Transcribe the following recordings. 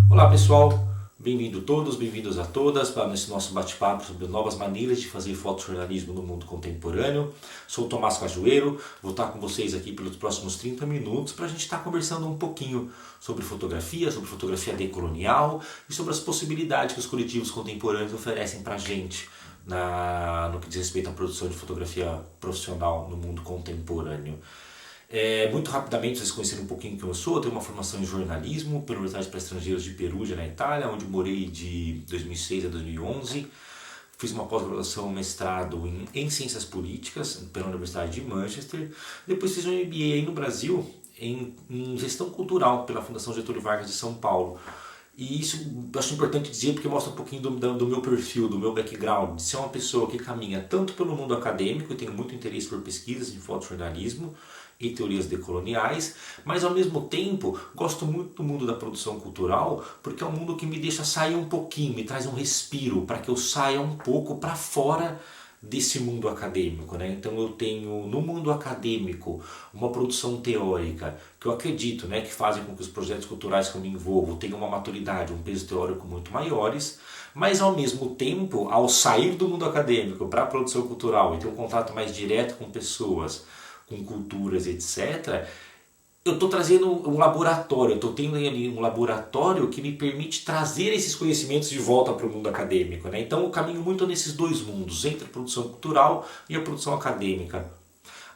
Olá pessoal, bem-vindo todos, bem-vindos a todas para esse nosso bate-papo sobre novas maneiras de fazer fotojornalismo no mundo contemporâneo. Sou o Tomás Cajueiro, vou estar com vocês aqui pelos próximos 30 minutos para a gente estar conversando um pouquinho sobre fotografia decolonial e sobre as possibilidades que os coletivos contemporâneos oferecem para a gente no que diz respeito à produção de fotografia profissional no mundo contemporâneo. Muito rapidamente, vocês conheceram um pouquinho quem eu sou. Eu tenho uma formação em jornalismo pela Universidade para Estrangeiros de Perugia, na Itália, onde morei de 2006 a 2011. Fiz uma pós-graduação, mestrado em Ciências Políticas pela Universidade de Manchester. Depois fiz um MBA aí no Brasil em Gestão Cultural pela Fundação Getúlio Vargas de São Paulo. E isso eu acho importante dizer porque mostra um pouquinho do meu perfil, do meu background, de ser uma pessoa que caminha tanto pelo mundo acadêmico, e tenho muito interesse por pesquisas em fotojornalismo e teorias decoloniais, mas ao mesmo tempo gosto muito do mundo da produção cultural, porque é um mundo que me deixa sair um pouquinho, me traz um respiro, para que eu saia um pouco para fora desse mundo acadêmico, né? Então eu tenho no mundo acadêmico uma produção teórica que eu acredito, né, que fazem com que os projetos culturais que eu me envolvo tenham uma maturidade, um peso teórico muito maiores, mas ao mesmo tempo, ao sair do mundo acadêmico para a produção cultural e ter um contato mais direto com pessoas, com culturas, etc., eu estou trazendo um laboratório, eu estou tendo ali um laboratório que me permite trazer esses conhecimentos de volta para o mundo acadêmico, né? Então eu caminho muito nesses dois mundos, entre a produção cultural e a produção acadêmica.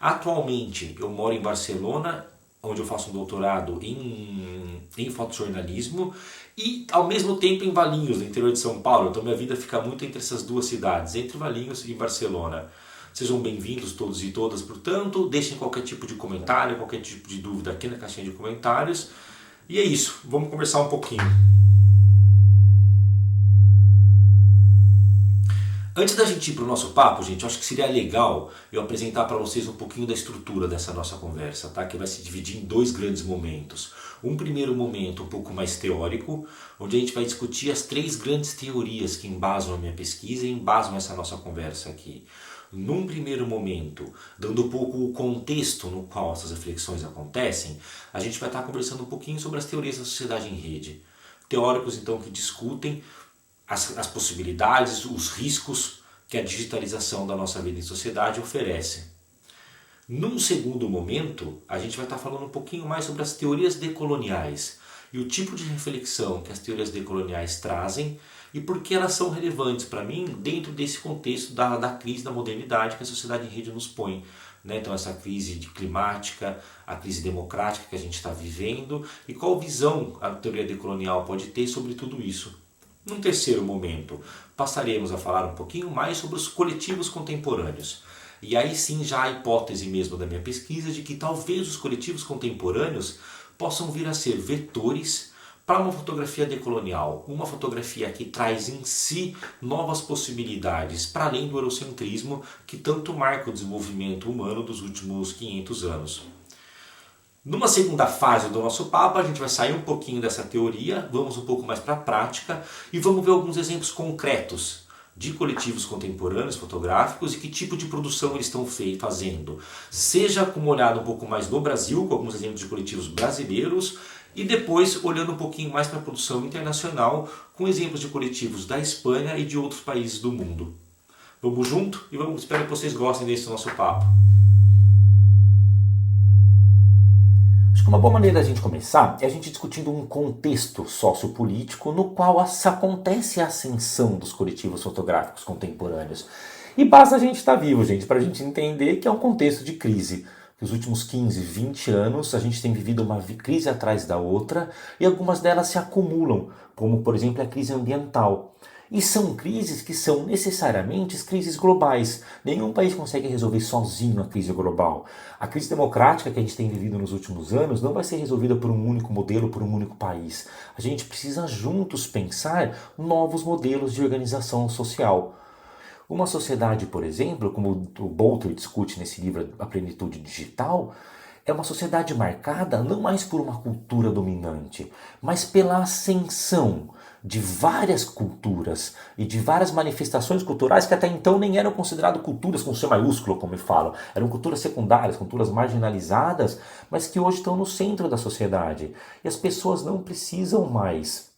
Atualmente eu moro em Barcelona, onde eu faço um doutorado em fotojornalismo, e ao mesmo tempo em Valinhos, no interior de São Paulo. Então minha vida fica muito entre essas duas cidades, entre Valinhos e Barcelona. Sejam bem-vindos todos e todas, portanto, deixem qualquer tipo de comentário, qualquer tipo de dúvida aqui na caixinha de comentários. E é isso, vamos conversar um pouquinho. Antes da gente ir para o nosso papo, gente, eu acho que seria legal eu apresentar para vocês um pouquinho da estrutura dessa nossa conversa, tá? Que vai se dividir em dois grandes momentos. Um primeiro momento um pouco mais teórico, onde a gente vai discutir as três grandes teorias que embasam a minha pesquisa e embasam essa nossa conversa aqui. Num primeiro momento, dando um pouco o contexto no qual essas reflexões acontecem, a gente vai estar conversando um pouquinho sobre as teorias da sociedade em rede. Teóricos, então, que discutem as possibilidades, os riscos que a digitalização da nossa vida em sociedade oferece. Num segundo momento, a gente vai estar falando um pouquinho mais sobre as teorias decoloniais e o tipo de reflexão que as teorias decoloniais trazem e por que elas são relevantes para mim dentro desse contexto da crise da modernidade que a sociedade em rede nos põe. Né? Então essa crise climática, a crise democrática que a gente está vivendo e qual visão a teoria decolonial pode ter sobre tudo isso. Num terceiro momento, passaremos a falar um pouquinho mais sobre os coletivos contemporâneos. E aí sim já a hipótese mesmo da minha pesquisa de que talvez os coletivos contemporâneos possam vir a ser vetores para uma fotografia decolonial, uma fotografia que traz em si novas possibilidades para além do eurocentrismo que tanto marca o desenvolvimento humano dos últimos 500 anos. Numa segunda fase do nosso papo, a gente vai sair um pouquinho dessa teoria, vamos um pouco mais para a prática e vamos ver alguns exemplos concretos de coletivos contemporâneos fotográficos e que tipo de produção eles estão fazendo. Seja com uma olhada um pouco mais no Brasil, com alguns exemplos de coletivos brasileiros, e depois olhando um pouquinho mais para a produção internacional, com exemplos de coletivos da Espanha e de outros países do mundo. Vamos junto e espero que vocês gostem desse nosso papo. Acho que uma boa maneira da gente começar é a gente discutindo um contexto sociopolítico no qual acontece a ascensão dos coletivos fotográficos contemporâneos. E basta a gente estar vivo, gente, para a gente entender que é um contexto de crise. Nos últimos 15, 20 anos a gente tem vivido uma crise atrás da outra e algumas delas se acumulam, como por exemplo a crise ambiental. E são crises que são necessariamente crises globais. Nenhum país consegue resolver sozinho a crise global. A crise democrática que a gente tem vivido nos últimos anos não vai ser resolvida por um único modelo, por um único país. A gente precisa juntos pensar novos modelos de organização social. Uma sociedade, por exemplo, como o Bolter discute nesse livro A Plenitude Digital, é uma sociedade marcada não mais por uma cultura dominante, mas pela ascensão de várias culturas e de várias manifestações culturais que até então nem eram consideradas culturas com C maiúsculo, como eu falo. Eram culturas secundárias, culturas marginalizadas, mas que hoje estão no centro da sociedade. E as pessoas não precisam mais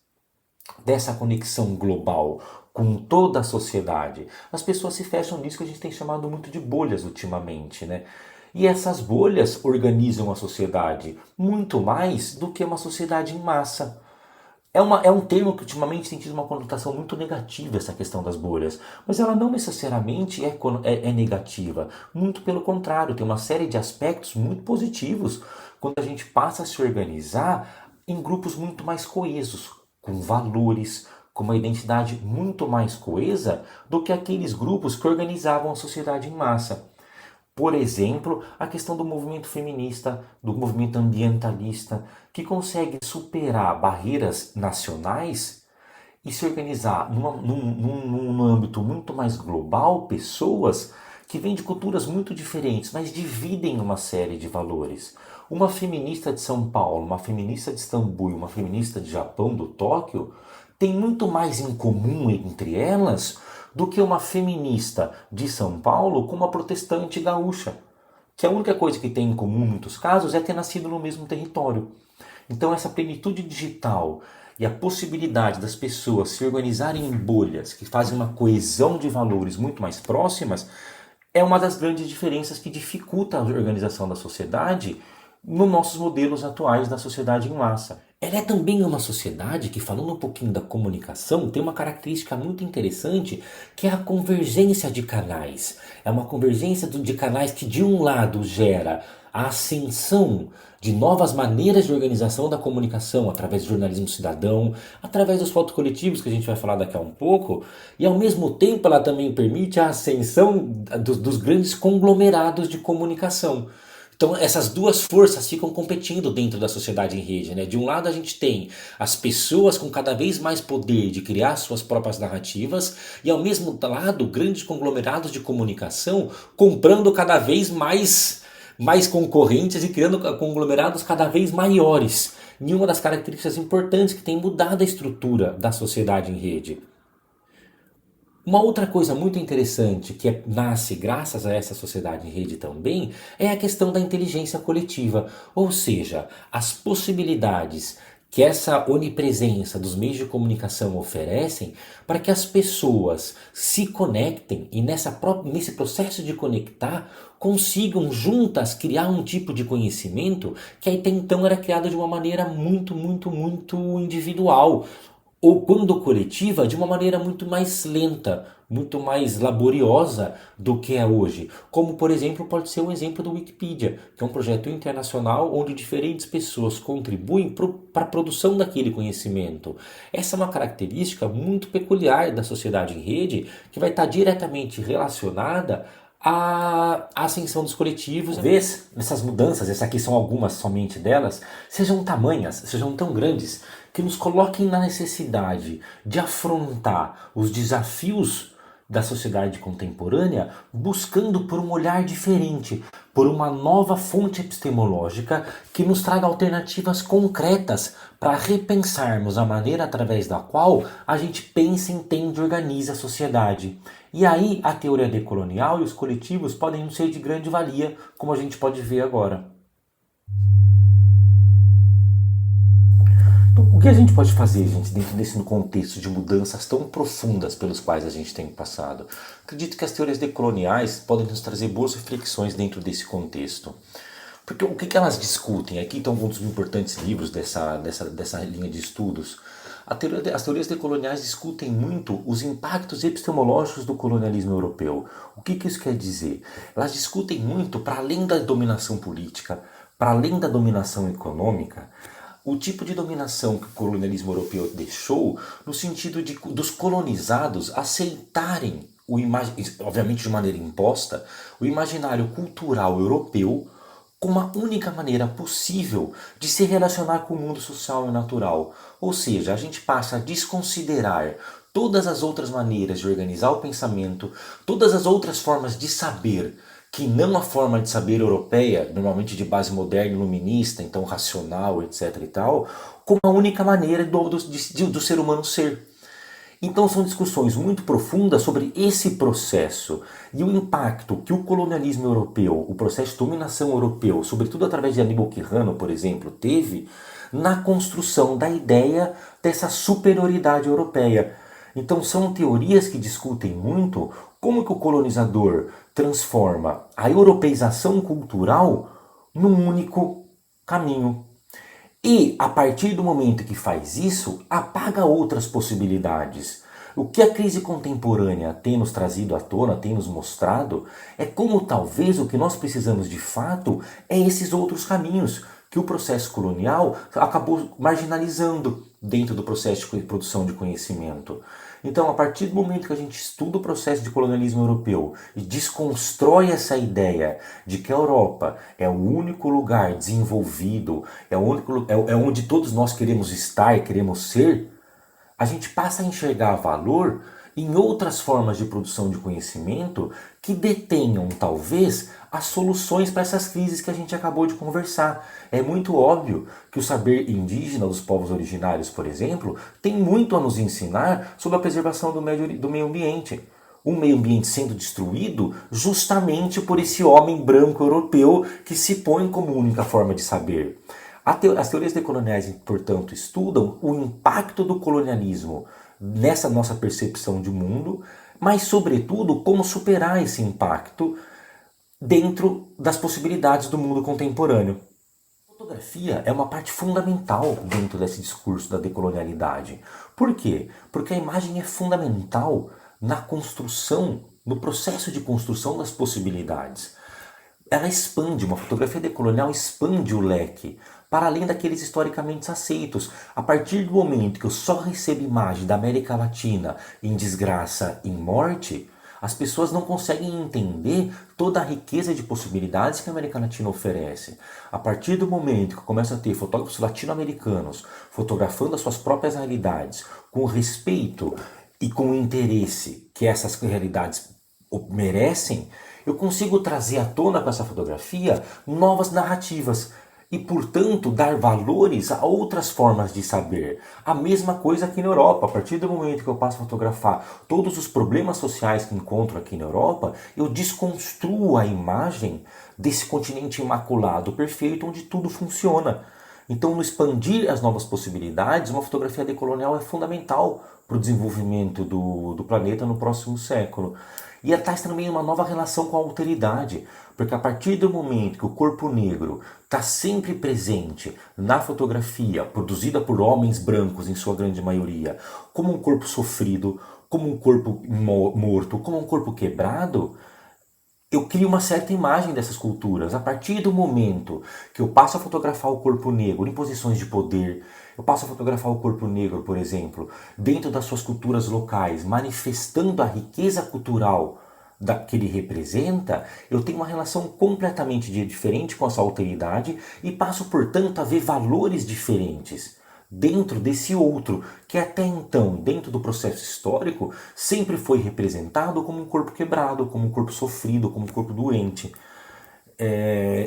dessa conexão global com toda a sociedade. As pessoas se fecham nisso que a gente tem chamado muito de bolhas ultimamente, né? E essas bolhas organizam a sociedade muito mais do que uma sociedade em massa. É um termo que ultimamente tem tido uma conotação muito negativa, essa questão das bolhas. Mas ela não necessariamente é negativa. Muito pelo contrário, tem uma série de aspectos muito positivos quando a gente passa a se organizar em grupos muito mais coesos, com valores, com uma identidade muito mais coesa do que aqueles grupos que organizavam a sociedade em massa. Por exemplo, a questão do movimento feminista, do movimento ambientalista, que consegue superar barreiras nacionais e se organizar num âmbito muito mais global, pessoas que vêm de culturas muito diferentes, mas dividem uma série de valores. Uma feminista de São Paulo, uma feminista de Istambul e uma feminista de Japão, do Tóquio, tem muito mais em comum entre elas do que uma feminista de São Paulo com uma protestante gaúcha, que a única coisa que tem em comum em muitos casos é ter nascido no mesmo território. Então essa plenitude digital e a possibilidade das pessoas se organizarem em bolhas que fazem uma coesão de valores muito mais próximas é uma das grandes diferenças que dificulta a organização da sociedade nos nossos modelos atuais da sociedade em massa. Ela é também uma sociedade que, falando um pouquinho da comunicação, tem uma característica muito interessante, que é a convergência de canais. É uma convergência de canais que, de um lado, gera a ascensão de novas maneiras de organização da comunicação, através do jornalismo cidadão, através dos fotocoletivos, que a gente vai falar daqui a um pouco, e ao mesmo tempo ela também permite a ascensão dos grandes conglomerados de comunicação. Então essas duas forças ficam competindo dentro da sociedade em rede, né? De um lado a gente tem as pessoas com cada vez mais poder de criar suas próprias narrativas e ao mesmo lado grandes conglomerados de comunicação comprando cada vez mais concorrentes e criando conglomerados cada vez maiores. E uma das características importantes que tem mudado a estrutura da sociedade em rede. Uma outra coisa muito interessante que nasce graças a essa sociedade em rede também é a questão da inteligência coletiva, ou seja, as possibilidades que essa onipresença dos meios de comunicação oferecem para que as pessoas se conectem e nesse processo de conectar consigam juntas criar um tipo de conhecimento que até então era criado de uma maneira muito individual ou quando coletiva, de uma maneira muito mais lenta, muito mais laboriosa do que é hoje. Como, por exemplo, pode ser um exemplo do Wikipedia, que é um projeto internacional onde diferentes pessoas contribuem para a produção daquele conhecimento. Essa é uma característica muito peculiar da sociedade em rede, que vai estar diretamente relacionada a ascensão dos coletivos. Talvez essas mudanças, essas aqui são algumas somente delas, sejam tamanhas, sejam tão grandes, que nos coloquem na necessidade de afrontar os desafios da sociedade contemporânea, buscando por um olhar diferente, por uma nova fonte epistemológica que nos traga alternativas concretas para repensarmos a maneira através da qual a gente pensa, entende e organiza a sociedade. E aí a teoria decolonial e os coletivos podem ser de grande valia, como a gente pode ver agora. Então, o que a gente pode fazer, gente, dentro desse contexto de mudanças tão profundas pelos quais a gente tem passado? Acredito que as teorias decoloniais podem nos trazer boas reflexões dentro desse contexto. Porque o que elas discutem? Aqui estão alguns dos importantes livros dessa linha de estudos. As teorias decoloniais discutem muito os impactos epistemológicos do colonialismo europeu. O que isso quer dizer? Elas discutem muito, para além da dominação política, para além da dominação econômica, o tipo de dominação que o colonialismo europeu deixou no sentido dos colonizados aceitarem, obviamente de maneira imposta, o imaginário cultural europeu como a única maneira possível de se relacionar com o mundo social e natural. Ou seja, a gente passa a desconsiderar todas as outras maneiras de organizar o pensamento, todas as outras formas de saber que não a forma de saber europeia, normalmente de base moderna, iluminista, então racional, etc. e tal, como a única maneira do ser humano ser. Então são discussões muito profundas sobre esse processo e o impacto que o colonialismo europeu, o processo de dominação europeu, sobretudo através de Aníbal Quijano, por exemplo, teve na construção da ideia dessa superioridade europeia. Então são teorias que discutem muito como que o colonizador transforma a europeização cultural num único caminho. E, a partir do momento que faz isso, apaga outras possibilidades. O que a crise contemporânea tem nos trazido à tona, tem nos mostrado, é como talvez o que nós precisamos de fato é esses outros caminhos que o processo colonial acabou marginalizando dentro do processo de produção de conhecimento. Então, a partir do momento que a gente estuda o processo de colonialismo europeu e desconstrói essa ideia de que a Europa é o único lugar desenvolvido, é onde todos nós queremos estar e queremos ser, a gente passa a enxergar valor em outras formas de produção de conhecimento que detenham, talvez, as soluções para essas crises que a gente acabou de conversar. É muito óbvio que o saber indígena dos povos originários, por exemplo, tem muito a nos ensinar sobre a preservação do meio ambiente. Um meio ambiente sendo destruído justamente por esse homem branco europeu que se põe como única forma de saber. As teorias decoloniais, portanto, estudam o impacto do colonialismo nessa nossa percepção de mundo, mas, sobretudo, como superar esse impacto dentro das possibilidades do mundo contemporâneo. A fotografia é uma parte fundamental dentro desse discurso da decolonialidade. Por quê? Porque a imagem é fundamental na construção, no processo de construção das possibilidades. Ela expande, uma fotografia decolonial expande o leque para além daqueles historicamente aceitos. A partir do momento que eu só recebo imagem da América Latina em desgraça, em morte, as pessoas não conseguem entender toda a riqueza de possibilidades que a América Latina oferece. A partir do momento que eu começo a ter fotógrafos latino-americanos fotografando as suas próprias realidades com respeito e com interesse que essas realidades merecem, eu consigo trazer à tona com essa fotografia novas narrativas e, portanto, dar valores a outras formas de saber. A mesma coisa aqui na Europa. A partir do momento que eu passo a fotografar todos os problemas sociais que encontro aqui na Europa, eu desconstruo a imagem desse continente imaculado, perfeito, onde tudo funciona. Então, no expandir as novas possibilidades, uma fotografia decolonial é fundamental para o desenvolvimento do planeta no próximo século. E traz também uma nova relação com a alteridade, porque a partir do momento que o corpo negro está sempre presente na fotografia, produzida por homens brancos em sua grande maioria, como um corpo sofrido, como um corpo morto, como um corpo quebrado, eu crio uma certa imagem dessas culturas. A partir do momento que eu passo a fotografar o corpo negro em posições de poder, eu passo a fotografar o corpo negro, por exemplo, dentro das suas culturas locais, manifestando a riqueza cultural que ele representa, eu tenho uma relação completamente diferente com essa alteridade e passo, portanto, a ver valores diferentes dentro desse outro, que até então, dentro do processo histórico, sempre foi representado como um corpo quebrado, como um corpo sofrido, como um corpo doente.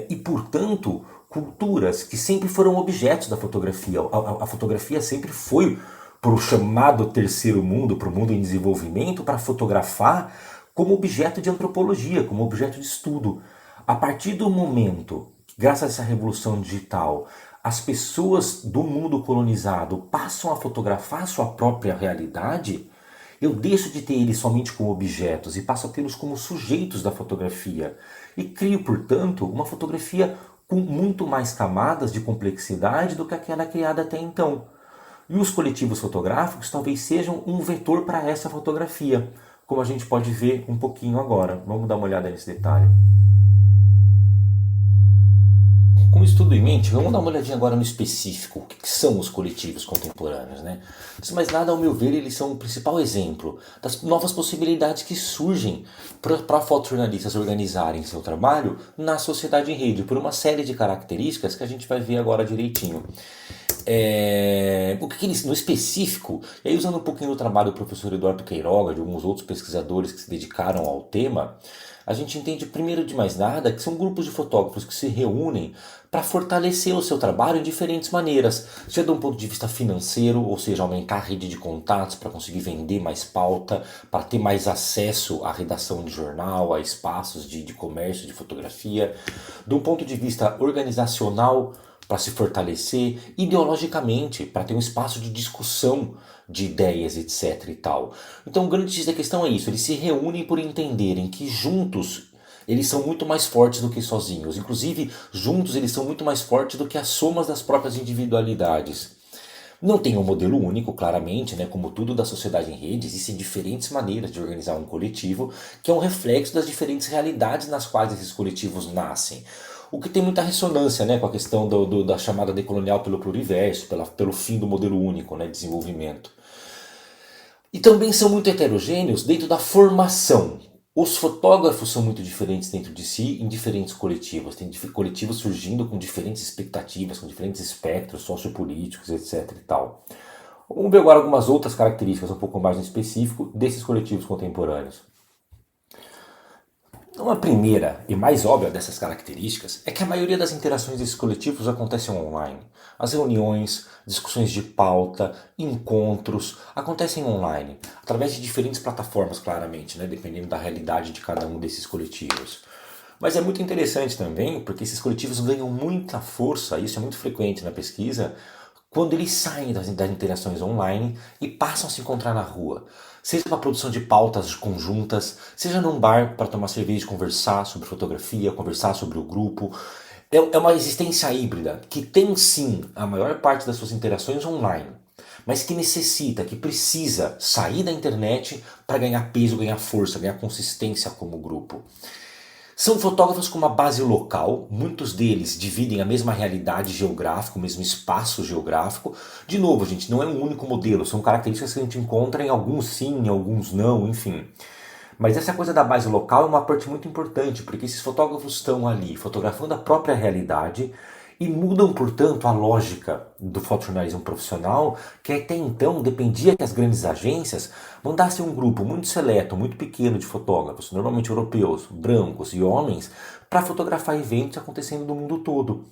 E, portanto, culturas que sempre foram objetos da fotografia. A fotografia sempre foi para o chamado terceiro mundo, para o mundo em desenvolvimento, para fotografar como objeto de antropologia, como objeto de estudo. A partir do momento, graças a essa revolução digital, as pessoas do mundo colonizado passam a fotografar a sua própria realidade, eu deixo de ter eles somente como objetos e passo a tê-los como sujeitos da fotografia. E crio, portanto, uma fotografia com muito mais camadas de complexidade do que aquela criada até então. E os coletivos fotográficos talvez sejam um vetor para essa fotografia, como a gente pode ver um pouquinho agora. Vamos dar uma olhada nesse detalhe. Com isso tudo em mente, vamos dar uma olhadinha agora no específico. O que são os coletivos contemporâneos, né? Antes de mais nada, ao meu ver, eles são o principal exemplo das novas possibilidades que surgem para fotojornalistas organizarem seu trabalho na sociedade em rede, por uma série de características que a gente vai ver agora direitinho. O que eles, no específico, e aí usando um pouquinho do trabalho do professor Eduardo Queiroga, de alguns outros pesquisadores que se dedicaram ao tema, a gente entende, primeiro de mais nada, que são grupos de fotógrafos que se reúnem para fortalecer o seu trabalho de diferentes maneiras, seja de um ponto de vista financeiro, ou seja, aumentar a rede de contatos para conseguir vender mais pauta, para ter mais acesso à redação de jornal, a espaços de comércio, de fotografia, de um ponto de vista organizacional, para se fortalecer, ideologicamente, para ter um espaço de discussão de ideias, etc. e tal. Então o grande X da questão é isso, eles se reúnem por entenderem que juntos eles são muito mais fortes do que sozinhos. Inclusive, juntos eles são muito mais fortes do que as somas das próprias individualidades. Não tem um modelo único, claramente, né? Como tudo da sociedade em rede, existem diferentes maneiras de organizar um coletivo, que é um reflexo das diferentes realidades nas quais esses coletivos nascem. O que tem muita ressonância, né, com a questão da chamada decolonial pelo pluriverso, pelo fim do modelo único, né, de desenvolvimento. E também são muito heterogêneos dentro da formação. Os fotógrafos são muito diferentes dentro de si em diferentes coletivos. Tem coletivos surgindo com diferentes expectativas, com diferentes espectros sociopolíticos, etc. e tal. Vamos ver agora algumas outras características um pouco mais em específico desses coletivos contemporâneos. Uma primeira e mais óbvia dessas características é que a maioria das interações desses coletivos acontecem online. As reuniões, discussões de pauta, encontros acontecem online, através de diferentes plataformas, claramente, né, dependendo da realidade de cada um desses coletivos. Mas é muito interessante também, porque esses coletivos ganham muita força, isso é muito frequente na pesquisa, quando eles saem das interações online e passam a se encontrar na rua. Seja para a produção de pautas conjuntas, seja num bar para tomar cerveja e conversar sobre fotografia, conversar sobre o grupo. É uma existência híbrida que tem sim a maior parte das suas interações online, mas que necessita, que precisa sair da internet para ganhar peso, ganhar força, ganhar consistência como grupo. São fotógrafos com uma base local, muitos deles dividem a mesma realidade geográfica, o mesmo espaço geográfico. De novo, gente, não é um único modelo, são características que a gente encontra em alguns sim, em alguns não, enfim. Mas essa coisa da base local é uma parte muito importante, porque esses fotógrafos estão ali fotografando a própria realidade e mudam, portanto, a lógica do fotojornalismo profissional, que até então dependia que as grandes agências mandassem um grupo muito seleto, muito pequeno de fotógrafos, normalmente europeus, brancos e homens, para fotografar eventos acontecendo no mundo todo.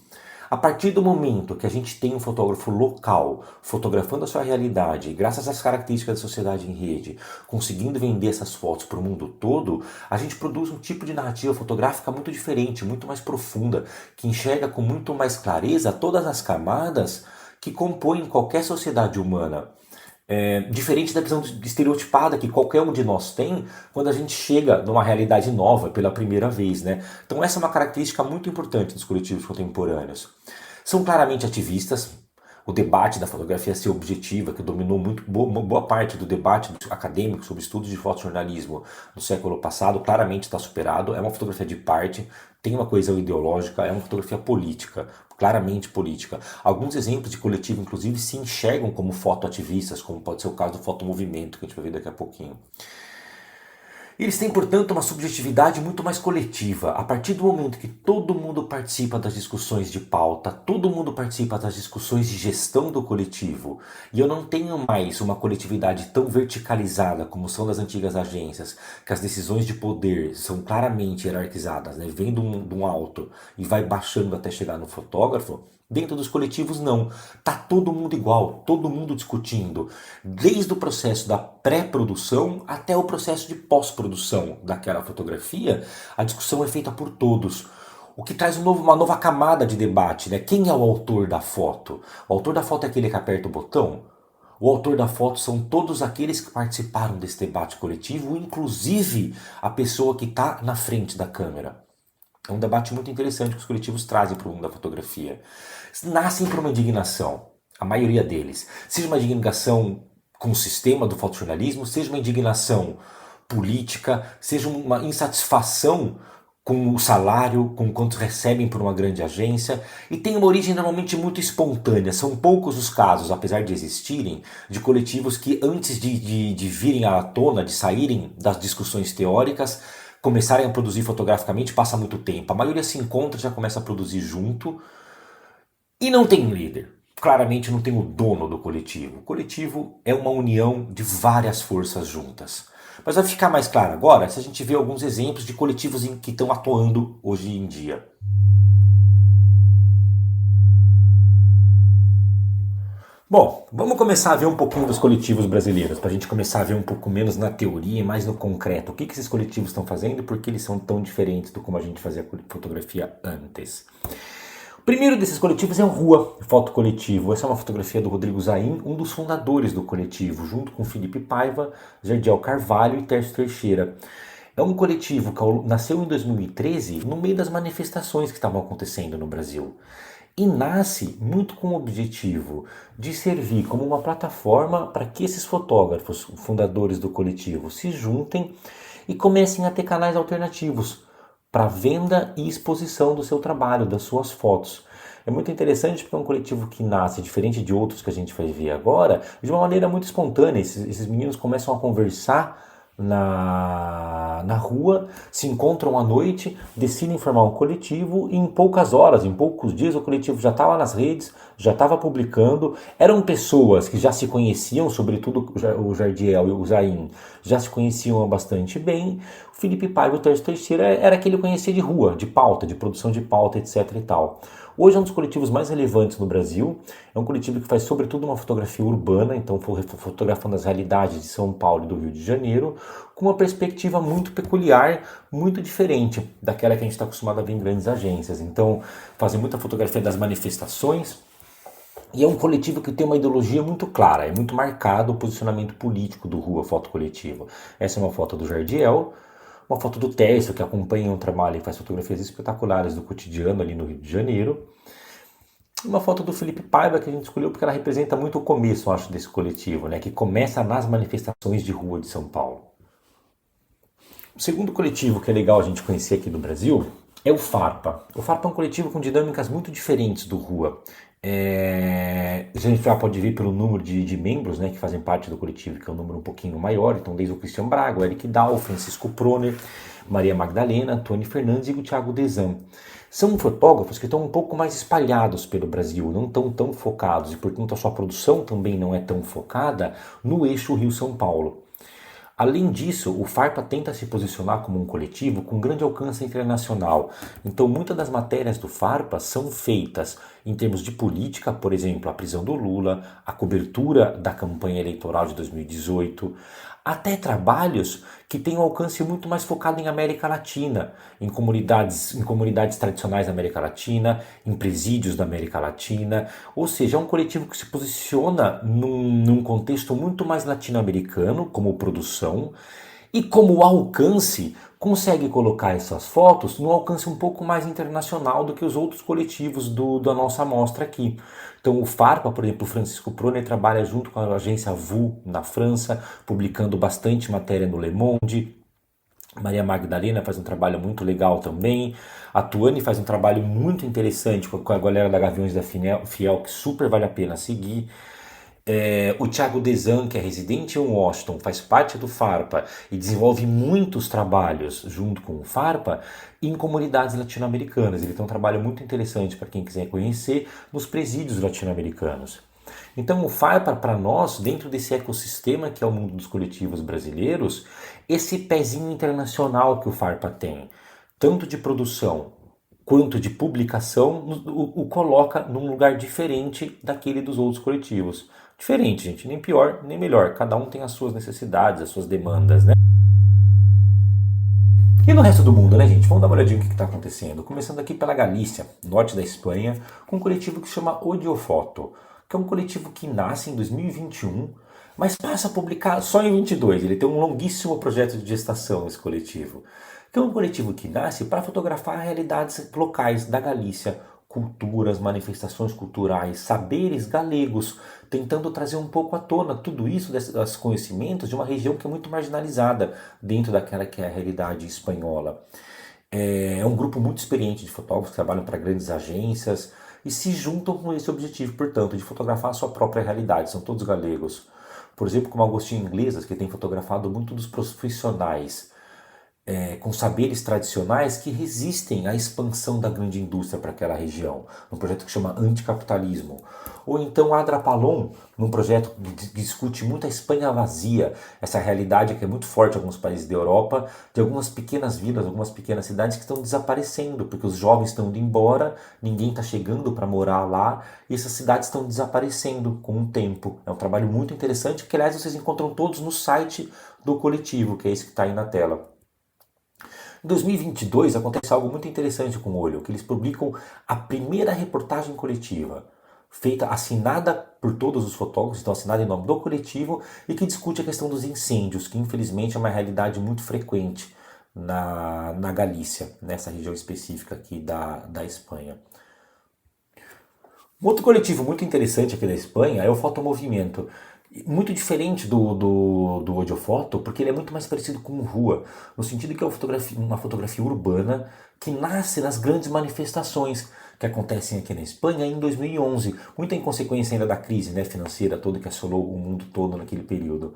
A partir do momento que a gente tem um fotógrafo local fotografando a sua realidade, e graças às características da sociedade em rede, conseguindo vender essas fotos para o mundo todo, a gente produz um tipo de narrativa fotográfica muito diferente, muito mais profunda, que enxerga com muito mais clareza todas as camadas que compõem qualquer sociedade humana. Diferente da visão estereotipada que qualquer um de nós tem quando a gente chega numa realidade nova pela primeira vez, né? Então essa é uma característica muito importante dos coletivos contemporâneos. São claramente ativistas, o debate da fotografia ser objetiva, que dominou muito boa parte do debate acadêmico sobre estudos de fotojornalismo no século passado, claramente está superado, é uma fotografia de parte, tem uma coesão ideológica, é uma fotografia política, claramente política. Alguns exemplos de coletivo, inclusive, se enxergam como fotoativistas, como pode ser o caso do fotomovimento, que a gente vai ver daqui a pouquinho. Eles têm, portanto, uma subjetividade muito mais coletiva. A partir do momento que todo mundo participa das discussões de pauta, todo mundo participa das discussões de gestão do coletivo, e eu não tenho mais uma coletividade tão verticalizada como são das antigas agências, que as decisões de poder são claramente hierarquizadas, né? Vem de um alto e vai baixando até chegar no fotógrafo. Dentro dos coletivos não, tá todo mundo igual, todo mundo discutindo, desde o processo da pré-produção até o processo de pós-produção daquela fotografia, a discussão é feita por todos. O que traz uma nova camada de debate, né? Quem é o autor da foto? O autor da foto é aquele que aperta o botão? O autor da foto são todos aqueles que participaram desse debate coletivo, inclusive a pessoa que está na frente da câmera. É um debate muito interessante que os coletivos trazem para o mundo da fotografia. Nascem por uma indignação, a maioria deles. Seja uma indignação com o sistema do fotojornalismo, seja uma indignação política, seja uma insatisfação com o salário, com quanto recebem por uma grande agência, e tem uma origem normalmente muito espontânea. São poucos os casos, apesar de existirem, de coletivos que antes de virem à tona, de saírem das discussões teóricas, começarem a produzir fotograficamente, passa muito tempo. A maioria se encontra e já começa a produzir junto. E não tem um líder. Claramente não tem o dono do coletivo. O coletivo é uma união de várias forças juntas. Mas vai ficar mais claro agora se a gente ver alguns exemplos de coletivos que estão atuando hoje em dia. Bom, vamos começar a ver um pouquinho dos coletivos brasileiros, para a gente começar a ver um pouco menos na teoria e mais no concreto. O que esses coletivos estão fazendo e por que eles são tão diferentes do como a gente fazia fotografia antes. O primeiro desses coletivos é o Rua Foto Coletivo. Essa é uma fotografia do Rodrigo Zain, um dos fundadores do coletivo, junto com Felipe Paiva, Jardiel Carvalho e Tércio Teixeira. É um coletivo que nasceu em 2013, no meio das manifestações que estavam acontecendo no Brasil. E nasce muito com o objetivo de servir como uma plataforma para que esses fotógrafos, fundadores do coletivo, se juntem e comecem a ter canais alternativos para venda e exposição do seu trabalho, das suas fotos. É muito interessante porque é um coletivo que nasce, diferente de outros que a gente vai ver agora, de uma maneira muito espontânea. Esses meninos começam a conversar na rua, se encontram à noite, decidem formar um coletivo e em poucas horas, em poucos dias, o coletivo já estava nas redes, já estava publicando. Eram pessoas que já se conheciam, sobretudo o Jardiel e o Zain, já se conheciam bastante bem. O Felipe Paiva e o Tércio Teixeira era aquele que conhecia de rua, de pauta, de produção de pauta, etc e tal. Hoje é um dos coletivos mais relevantes no Brasil. É um coletivo que faz sobretudo uma fotografia urbana, então fotografando as realidades de São Paulo e do Rio de Janeiro, com uma perspectiva muito peculiar, muito diferente daquela que a gente está acostumado a ver em grandes agências. Então, fazem muita fotografia das manifestações, e é um coletivo que tem uma ideologia muito clara, é muito marcado o posicionamento político do Rua Foto Coletivo. Essa é uma foto do Jardiel, uma foto do Tércio, que acompanha um trabalho e faz fotografias espetaculares do cotidiano ali no Rio de Janeiro. Uma foto do Felipe Paiva, que a gente escolheu porque ela representa muito o começo, eu acho, desse coletivo, né, que começa nas manifestações de rua de São Paulo. O segundo coletivo que é legal a gente conhecer aqui no Brasil é o Farpa. O Farpa é um coletivo com dinâmicas muito diferentes do Rua. A gente já pode ver pelo número de membros, né, que fazem parte do coletivo, que é um número um pouquinho maior. Então, desde o Christian Braga, o Eric Dal, Francisco Proner, Maria Magdalena, Tony Fernandes e o Thiago Desan. São fotógrafos que estão um pouco mais espalhados pelo Brasil, não estão tão focados, e portanto a sua produção também não é tão focada no eixo Rio-São Paulo. Além disso, o Farpa tenta se posicionar como um coletivo com grande alcance internacional. Então, muitas das matérias do Farpa são feitas em termos de política, por exemplo, a prisão do Lula, a cobertura da campanha eleitoral de 2018, até trabalhos que têm um alcance muito mais focado em América Latina, em comunidades tradicionais da América Latina, em presídios da América Latina. Ou seja, é um coletivo que se posiciona num contexto muito mais latino-americano como produção e como alcance consegue colocar essas fotos no alcance um pouco mais internacional do que os outros coletivos da nossa amostra aqui. Então o Farpa, por exemplo, o Francisco Proner trabalha junto com a agência VU na França, publicando bastante matéria no Le Monde. Maria Magdalena faz um trabalho muito legal também. A Tuane faz um trabalho muito interessante com a galera da Gaviões da Fiel, que super vale a pena seguir. O Thiago Desan, que é residente em Washington, faz parte do Farpa e desenvolve muitos trabalhos junto com o Farpa em comunidades latino-americanas. Ele tem um trabalho muito interessante para quem quiser conhecer nos presídios latino-americanos. Então o Farpa, para nós, dentro desse ecossistema que é o mundo dos coletivos brasileiros, esse pezinho internacional que o Farpa tem, tanto de produção quanto de publicação, o coloca num lugar diferente daquele dos outros coletivos. Diferente, gente, nem pior nem melhor, cada um tem as suas necessidades, as suas demandas, né? E no resto do mundo, né, gente? Vamos dar uma olhadinha no que está acontecendo. Começando aqui pela Galícia, norte da Espanha, com um coletivo que se chama Odiofoto, que é um coletivo que nasce em 2021, mas passa a publicar só em 22. Ele tem um longuíssimo projeto de gestação, esse coletivo. Que é um coletivo que nasce para fotografar realidades locais da Galícia, culturas, manifestações culturais, saberes galegos, tentando trazer um pouco à tona tudo isso, desses conhecimentos de uma região que é muito marginalizada dentro daquela que é a realidade espanhola. É um grupo muito experiente de fotógrafos que trabalham para grandes agências e se juntam com esse objetivo, portanto, de fotografar a sua própria realidade. São todos galegos. Por exemplo, como Agostinho Inglesas, que tem fotografado muito dos profissionais com saberes tradicionais que resistem à expansão da grande indústria para aquela região, num projeto que chama Anticapitalismo. Ou então Adra Palom, num projeto que discute muito a Espanha vazia, essa realidade que é muito forte em alguns países da Europa, de algumas pequenas vilas, algumas pequenas cidades que estão desaparecendo, porque os jovens estão indo embora, ninguém está chegando para morar lá, e essas cidades estão desaparecendo com o tempo. É um trabalho muito interessante, que aliás vocês encontram todos no site do coletivo, que é esse que está aí na tela. Em 2022 acontece algo muito interessante com o Olho, que eles publicam a primeira reportagem coletiva, feita, assinada por todos os fotógrafos, então assinada em nome do coletivo, e que discute a questão dos incêndios, que infelizmente é uma realidade muito frequente na Galícia, nessa região específica aqui da Espanha. Um outro coletivo muito interessante aqui da Espanha é o Fotomovimento. Muito diferente do Audiofoto, porque ele é muito mais parecido com rua, no sentido que é uma fotografia urbana que nasce nas grandes manifestações que acontecem aqui na Espanha em 2011, muito em consequência ainda da crise, né, financeira toda que assolou o mundo todo naquele período.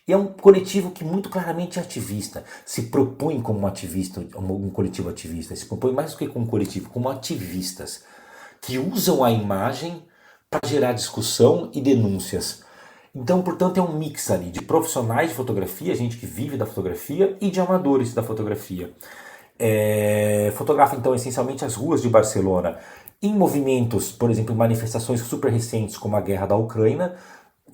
E é um coletivo que muito claramente é ativista, se propõe como um ativista, um coletivo ativista, se propõe mais do que como um coletivo, como ativistas, que usam a imagem para gerar discussão e denúncias. Então, portanto, é um mix ali de profissionais de fotografia, gente que vive da fotografia, e de amadores da fotografia. Fotografa, então, essencialmente as ruas de Barcelona em movimentos, por exemplo, em manifestações super recentes, como a guerra da Ucrânia,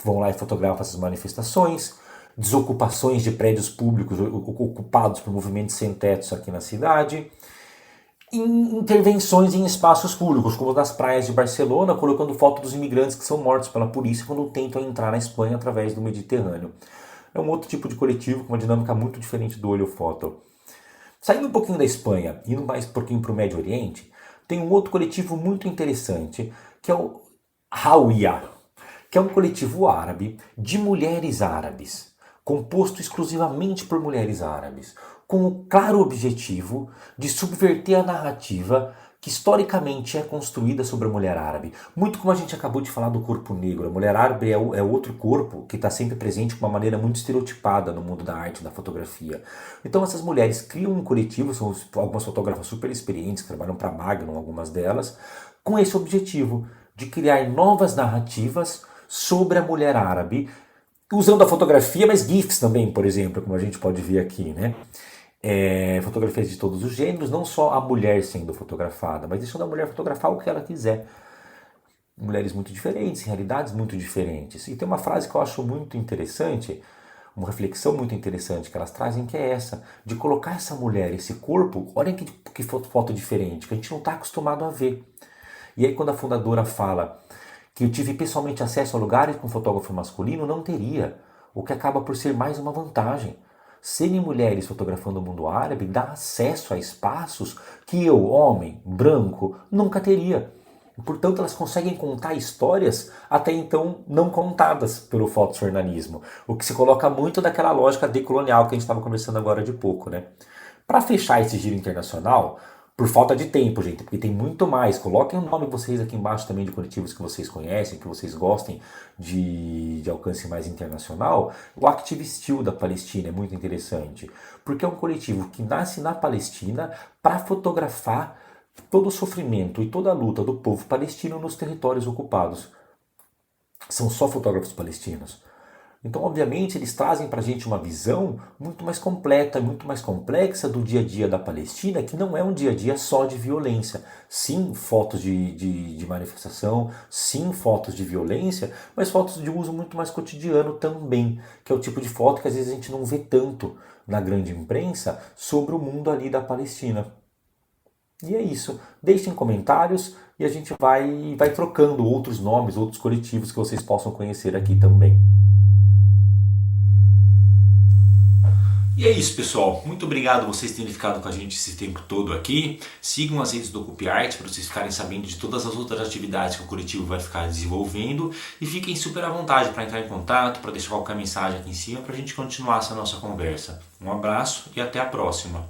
vão lá e fotografam essas manifestações, desocupações de prédios públicos ocupados por movimentos sem tetos aqui na cidade, intervenções em espaços públicos, como nas praias de Barcelona, colocando foto dos imigrantes que são mortos pela polícia quando tentam entrar na Espanha através do Mediterrâneo. É um outro tipo de coletivo com uma dinâmica muito diferente do Olho Foto. Saindo um pouquinho da Espanha, indo mais um pouquinho para o Médio Oriente, tem um outro coletivo muito interessante, que é o Hawiyah, que é um coletivo árabe de mulheres árabes, composto exclusivamente por mulheres árabes, com o claro objetivo de subverter a narrativa que historicamente é construída sobre a mulher árabe. Muito como a gente acabou de falar do corpo negro. A mulher árabe é outro corpo que está sempre presente de uma maneira muito estereotipada no mundo da arte e da fotografia. Então essas mulheres criam um coletivo, são algumas fotógrafas super experientes, que trabalham para a Magnum, algumas delas, com esse objetivo de criar novas narrativas sobre a mulher árabe, usando a fotografia, mas GIFs também, por exemplo, como a gente pode ver aqui, né? Fotografias de todos os gêneros, não só a mulher sendo fotografada, mas deixando a mulher fotografar o que ela quiser. Mulheres muito diferentes, realidades muito diferentes. E tem uma frase que eu acho muito interessante, uma reflexão muito interessante que elas trazem, que é essa, de colocar essa mulher, esse corpo, olha que foto diferente, que a gente não está acostumado a ver. E aí quando a fundadora fala que eu tive pessoalmente acesso a lugares com fotógrafo masculino, não teria, o que acaba por ser mais uma vantagem. Serem mulheres fotografando o mundo árabe dá acesso a espaços que eu, homem, branco, nunca teria. Portanto, elas conseguem contar histórias até então não contadas pelo fotojornalismo, o que se coloca muito daquela lógica decolonial que a gente estava conversando agora de pouco, né? Para fechar esse giro internacional, por falta de tempo, gente, porque tem muito mais. Coloquem o nome de vocês aqui embaixo também de coletivos que vocês conhecem, que vocês gostem de alcance mais internacional. O Active Still da Palestina é muito interessante, porque é um coletivo que nasce na Palestina para fotografar todo o sofrimento e toda a luta do povo palestino nos territórios ocupados. São só fotógrafos palestinos. Então, obviamente, eles trazem para a gente uma visão muito mais completa, muito mais complexa do dia a dia da Palestina, que não é um dia a dia só de violência. Sim, fotos de manifestação, sim, fotos de violência, mas fotos de uso muito mais cotidiano também, que é o tipo de foto que às vezes a gente não vê tanto na grande imprensa sobre o mundo ali da Palestina. E é isso. Deixem comentários e a gente vai trocando outros nomes, outros coletivos que vocês possam conhecer aqui também. E é isso, pessoal. Muito obrigado vocês terem ficado com a gente esse tempo todo aqui. Sigam as redes do CopyArt para vocês ficarem sabendo de todas as outras atividades que o coletivo vai ficar desenvolvendo. E fiquem super à vontade para entrar em contato, para deixar qualquer mensagem aqui em cima para a gente continuar essa nossa conversa. Um abraço e até a próxima.